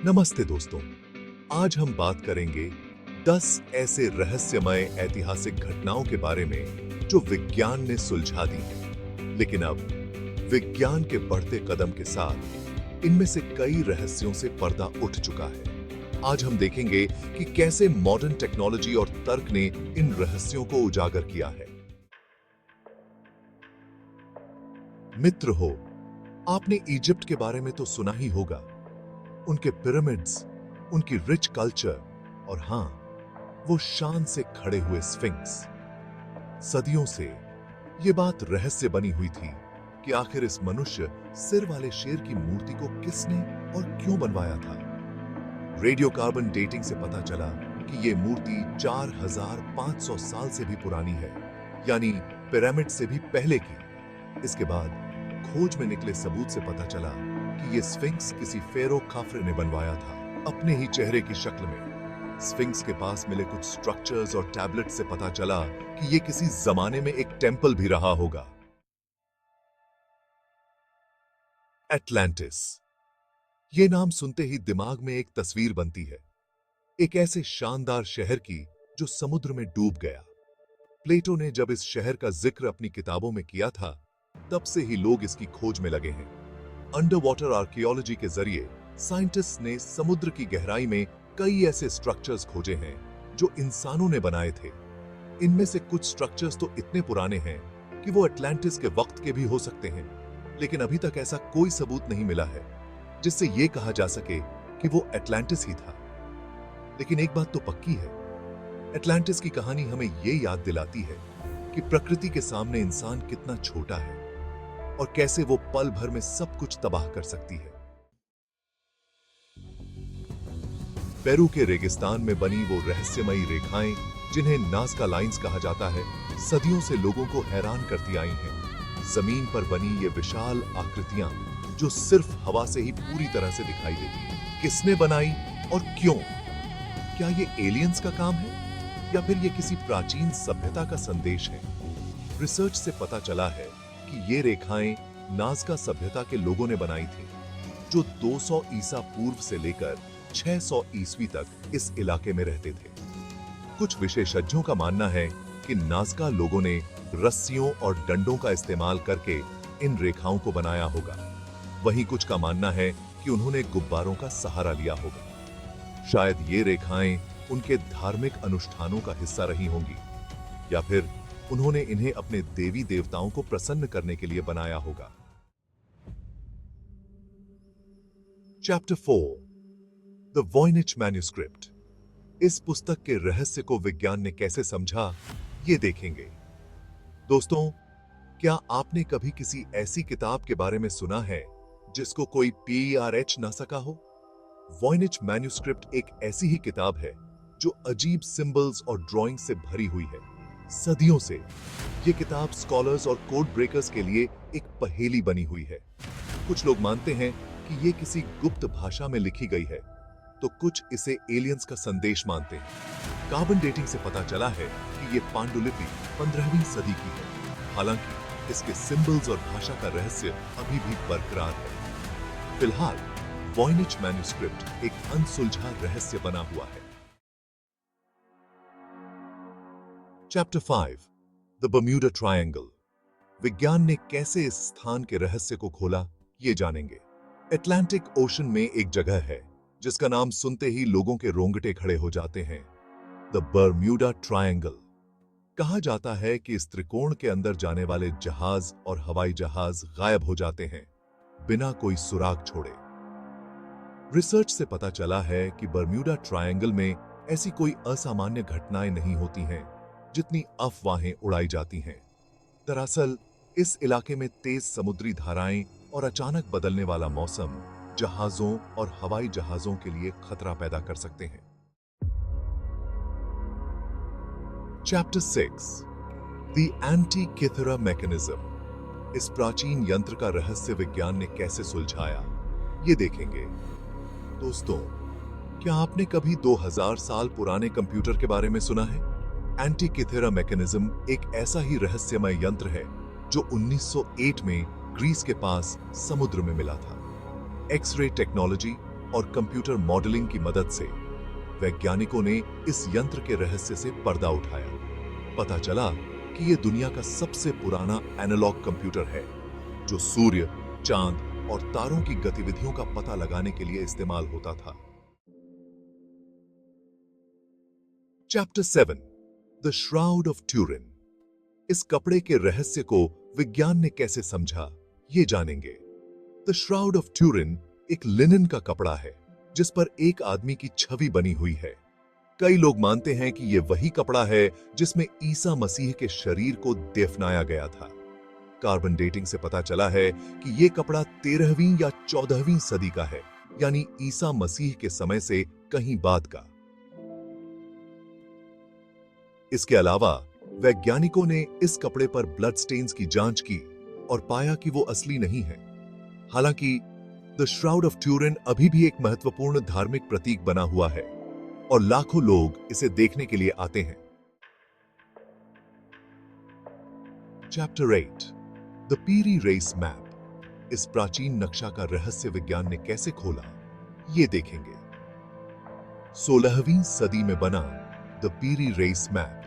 नमस्ते दोस्तों। आज हम बात करेंगे 10 ऐसे रहस्यमय ऐतिहासिक घटनाओं के बारे में जो विज्ञान ने सुलझा दी हैं। लेकिन अब विज्ञान के बढ़ते कदम के साथ इनमें से कई रहस्यों से पर्दा उठ चुका है। आज हम देखेंगे कि कैसे मॉडर्न टेक्नोलॉजी और तर्क ने इन रहस्यों को उजागर किया है। मित्र हो, आपने इजिप्ट के बारे में तो सुना ही होगा, उनके पिरामिड्स, उनकी रिच कल्चर और हां, वो शान से खड़े हुए स्फिंक्स। सदियों से ये बात रहस्य बनी हुई थी कि आखिर इस मनुष्य सिर वाले शेर की मूर्ति को किसने और क्यों बनवाया था। रेडियो कार्बन डेटिंग से पता चला कि ये मूर्ति 4500 साल से भी पुरानी है, यानी पिरामिड से भी पहले की। इसके बाद खोज में निकले सबूत से पता चला कि ये स्फिंक्स किसी फेरो खाफरे ने बनवाया था, अपने ही चेहरे की शक्ल में। स्फिंक्स के पास मिले कुछ स्ट्रक्चर्स और टैबलेट से पता चला कि ये किसी जमाने में एक टेंपल भी रहा होगा। एटलांटिस, ये नाम सुनते ही दिमाग में एक तस्वीर बनती है, एक ऐसे शानदार शहर की जो समुद्र में डूब गया। प्लेटो ने जब इस शहर का जिक्र अपनी किताबों में किया था, तब से ही लोग इसकी खोज में लगे हैं। अंडर वाटर आर्कियोलॉजी के जरिए साइंटिस्ट ने समुद्र की गहराई में कई ऐसे स्ट्रक्चर्स खोजे हैं जो इंसानों ने बनाए थे। इनमें से कुछ स्ट्रक्चर्स तो इतने पुराने हैं कि वो अटलांटिस के वक्त के भी हो सकते हैं, लेकिन अभी तक ऐसा कोई सबूत नहीं मिला है जिससे ये कहा जा सके कि वो अटलांटिस ही था। लेकिन एक बात तो पक्की है, अटलांटिस की कहानी हमें ये याद दिलाती है कि प्रकृति के सामने इंसान कितना छोटा है और कैसे वो पल भर में सब कुछ तबाह कर सकती है। पेरू के रेगिस्तान में बनी वो रहस्यमयी रेखाएं जिन्हें नाज़का लाइंस कहा जाता है, सदियों से लोगों को हैरान करती आई हैं। जमीन पर बनी ये विशाल आकृतियां जो सिर्फ हवा से ही पूरी तरह से दिखाई देती हैं। किसने बनाई और क्यों? क्या ये एलियंस का काम है या फिर ये किसी प्राचीन सभ्यता का संदेश है? रिसर्च से पता चला है कि ये रेखाएं नाज़का सभ्यता के लोगों ने बनाई थी, जो 200 ईसा पूर्व से लेकर 600 ईस्वी तक इस इलाके में रहते थे। कुछ विशेषज्ञों का मानना है कि नाज़का लोगों ने रस्सियों और डंडों का इस्तेमाल करके इन रेखाओं को बनाया होगा। वहीं कुछ का मानना है कि उन्होंने गुब्बारों का सहारा लिया होगा। शायद ये रेखाएं उनके धार्मिक अनुष्ठानों का हिस्सा रही होंगी, या फिर उन्होंने इन्हें अपने देवी देवताओं को प्रसन्न करने के लिए बनाया होगा। Chapter 4, the Voynich manuscript. इस पुस्तक के रहस्य को विज्ञान ने कैसे समझा, ये देखेंगे। दोस्तों, क्या आपने कभी किसी ऐसी किताब के बारे में सुना है जिसको कोई PRH ना सका हो? वॉयनिच मैन्युस्क्रिप्ट एक ऐसी ही किताब है जो अजीब सिंबल्स और ड्राइंग से भरी हुई है। सदियों से ये किताब स्कॉलर्स और कोड ब्रेकर्स के लिए एक पहेली बनी हुई है। कुछ लोग मानते हैं कि ये किसी गुप्त भाषा में लिखी गई है, तो कुछ इसे एलियंस का संदेश मानते हैं। कार्बन डेटिंग से पता चला है कि ये पांडुलिपि 15वीं सदी की है। हालांकि इसके सिंबल्स और भाषा का रहस्य अभी भी बरकरार है। फिलहाल वॉयनिच मैन्युस्क्रिप्ट एक अनसुलझा रहस्य बना हुआ है। Chapter 5, the Bermuda triangle. विज्ञान ने कैसे इस स्थान के रहस्य को खोला, ये जानेंगे। अटलांटिक ओशन में एक जगह है जिसका नाम सुनते ही लोगों के रोंगटे खड़े हो जाते हैं, द बर्म्यूडा ट्रायंगल। कहा जाता है कि इस त्रिकोण के अंदर जाने वाले जहाज और हवाई जहाज गायब हो जाते हैं बिना कोई सुराग छोड़े। रिसर्च से पता चला है कि बर्म्यूडा ट्रायंगल में ऐसी कोई असामान्य घटनाएं नहीं होती हैं जितनी अफवाहें उड़ाई जाती हैं। दरअसल इस इलाके में तेज समुद्री धाराएं और अचानक बदलने वाला मौसम जहाजों और हवाई जहाजों के लिए खतरा पैदा कर सकते हैं। Chapter 6, the Antikythera mechanism. इस प्राचीन यंत्र का रहस्य विज्ञान ने कैसे सुलझाया, ये देखेंगे। दोस्तों, क्या आपने कभी 2000 साल पुराने कंप्यूटर के बारे में सुना है? एंटीकिथेरा मैकेनिज्म एक ऐसा ही रहस्यमय यंत्र है जो 1908 में ग्रीस के पास समुद्र में मिला था। एक्सरे टेक्नोलॉजी और कंप्यूटर मॉडलिंग की मदद से वैज्ञानिकों ने इस यंत्र के रहस्य से पर्दा उठाया। पता चला कि यह दुनिया का सबसे पुराना एनालॉग कंप्यूटर है जो सूर्य, चांद और तारों की गतिविधियों का पता लगाने के लिए इस्तेमाल होता था। Chapter 7 the shroud of Turin. इस कपड़े के रहस्य को विज्ञान ने कैसे समझा, ये जानेंगे। द श्राउड ऑफ ट्यूरिन एक लिनन का कपड़ा है जिस पर एक आदमी की छवि बनी हुई है। कई लोग मानते हैं कि यह वही कपड़ा है जिसमें ईसा मसीह के शरीर को दफनाया गया था। कार्बन डेटिंग से पता चला है कि यह कपड़ा 13वीं या 14वीं सदी का है, यानी ईसा मसीह के समय से कहीं बाद का। इसके अलावा वैज्ञानिकों ने इस कपड़े पर ब्लड स्टेन्स की जांच की और पाया कि वो असली नहीं है। हालांकि द श्राउड ऑफ ट्यूरिन अभी भी एक महत्वपूर्ण धार्मिक प्रतीक बना हुआ है और लाखों लोग इसे देखने के लिए आते हैं। Chapter 8 the Piri Reis map. इस प्राचीन नक्शा का रहस्य विज्ञान ने कैसे खोला, ये देखेंगे। 16वीं सदी में बना द पीरी रेस मैप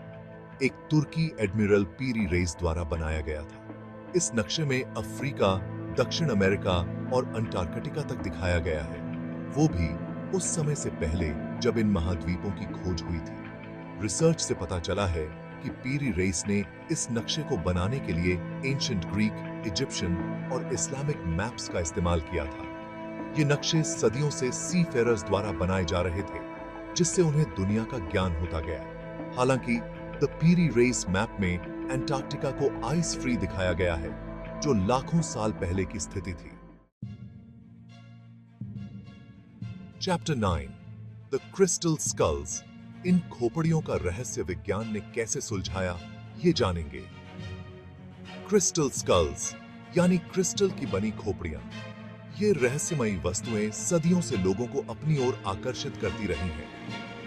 एक तुर्की एडमिरल पीरी रेस द्वारा बनाया गया था। इस नक्शे में अफ्रीका, दक्षिण अमेरिका और अंटार्कटिका तक दिखाया गया है, वो भी उस समय से पहले जब इन महाद्वीपों की खोज हुई थी। रिसर्च से पता चला है कि पीरी रेस ने इस नक्शे को बनाने के लिए एंशिएंट ग्रीक, इजिप्शियन और इस्लामिक मैप्स का इस्तेमाल किया था। ये नक्शे सदियों से सी फेरर्स द्वारा बनाए जा रहे थे, जिससे उन्हें दुनिया का ज्ञान होता गया। हालांकि द पीरी रेस मैप में अंटार्कटिका को आइस फ्री दिखाया गया है, जो लाखों साल पहले की स्थिति थी। Chapter 9 the crystal skulls. इन खोपड़ियों का रहस्य विज्ञान ने कैसे सुलझाया, ये जानेंगे। क्रिस्टल स्कल्स यानी क्रिस्टल की बनी खोपड़ियां। ये रहस्यमयी वस्तुएं सदियों से लोगों को अपनी ओर आकर्षित करती रही हैं।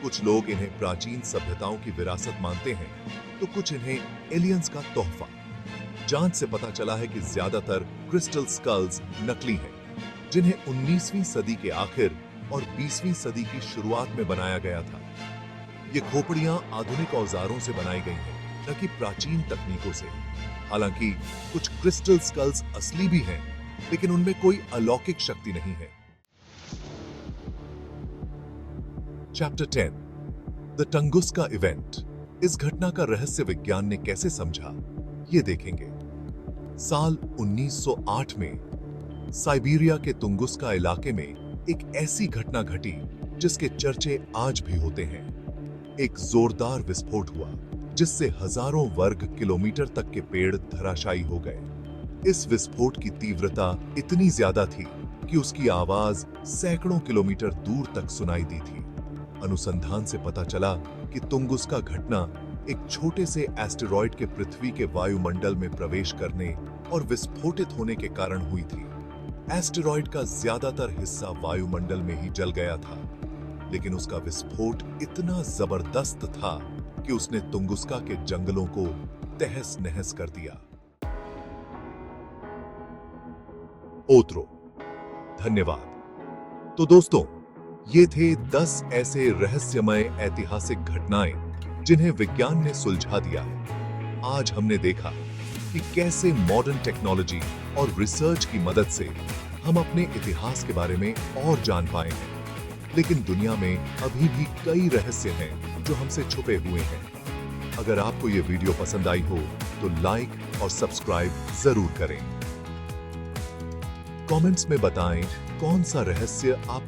कुछ लोग इन्हें प्राचीन सभ्यताओं की विरासत मानते हैं, तो कुछ इन्हें एलियंस का तोहफा। जांच से पता चला है कि ज्यादातर क्रिस्टल स्कल्स नकली हैं, जिन्हें 19वीं सदी के आखिर और 20वीं सदी की शुरुआत में बनाया गया था। ये खोपड़ियां आधुनिक औजारों से बनाई गई हैं, न कि प्राचीन तकनीकों से। हालांकि कुछ क्रिस्टल स्कल्स असली भी हैं, लेकिन उनमें कोई अलौकिक शक्ति नहीं है। Chapter 10 the Tunguska event. इस घटना का रहस्य विज्ञान ने कैसे समझा, ये देखेंगे। साल 1908 में साइबेरिया के तुंगुस्का इलाके में एक ऐसी घटना घटी जिसके चर्चे आज भी होते हैं। एक जोरदार विस्फोट हुआ जिससे हजारों वर्ग किलोमीटर तक के पेड़ धराशायी हो गए। इस विस्फोट की तीव्रता इतनी ज्यादा थी कि उसकी आवाज सैकड़ों किलोमीटर दूर तक सुनाई दी थी। अनुसंधान से पता चला कि तुंगुस्का घटना एक छोटे से एस्टेरॉयड के पृथ्वी के वायुमंडल में प्रवेश करने और विस्फोटित होने के कारण हुई थी। एस्टेरॉयड का ज्यादातर हिस्सा वायुमंडल में ही जल गया था, लेकिन उसका विस्फोट इतना जबरदस्त था कि उसने तुंगुस्का के जंगलों को तहस नहस कर दिया। ओत्रो। धन्यवाद। तो दोस्तों, ये थे 10 ऐसे रहस्यमय ऐतिहासिक घटनाएं जिन्हें विज्ञान ने सुलझा दिया है। आज हमने देखा कि कैसे मॉडर्न टेक्नोलॉजी और रिसर्च की मदद से हम अपने इतिहास के बारे में और जान पाए हैं। लेकिन दुनिया में अभी भी कई रहस्य हैं जो हमसे छुपे हुए हैं। अगर आपको ये वीडियो पसंद आई हो तो लाइक और सब्सक्राइब जरूर करें। कमेंट्स में बताएं कौन सा रहस्य आप